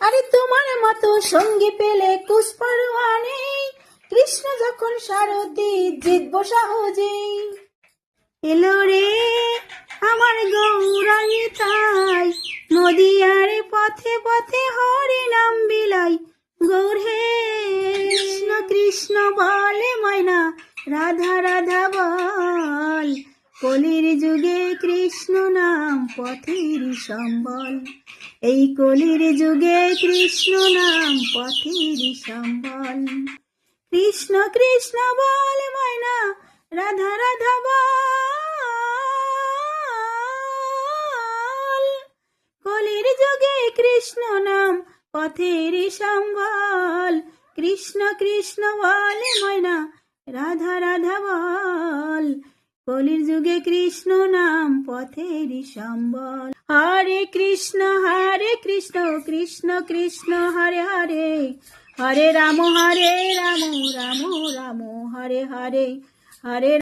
আরে তোমার মতো সঙ্গী পেলে কুসপারোয়া নেই, কৃষ্ণ যখন সারথি জিতবো সহজেই। এলো রে আমার গৌরাঙ্গী তাই, নদীয়ার পথে পথে হরি নাম বিলাই। গৌর হে কৃষ্ণ কৃষ্ণ বলে ময়না, রাধা রাধা বল। কলির যুগে কৃষ্ণ নাম পথের সম্বল, এই কলির যুগে কৃষ্ণ নাম পথের সম্বল। কৃষ্ণ কৃষ্ণ বল ময়না, রাধা রাধা বল। কলির যুগে কৃষ্ণ নাম পথের সম্বল। কৃষ্ণ কৃষ্ণ বল ময়না, রাধা রাধা বল। কলির যুগে কৃষ্ণ নাম পথের সম্বল। হরে কৃষ্ণ কৃষ্ণ কৃষ্ণ হরে হরে, হরে রাম রাম রাম রাম হরে হরে, হরে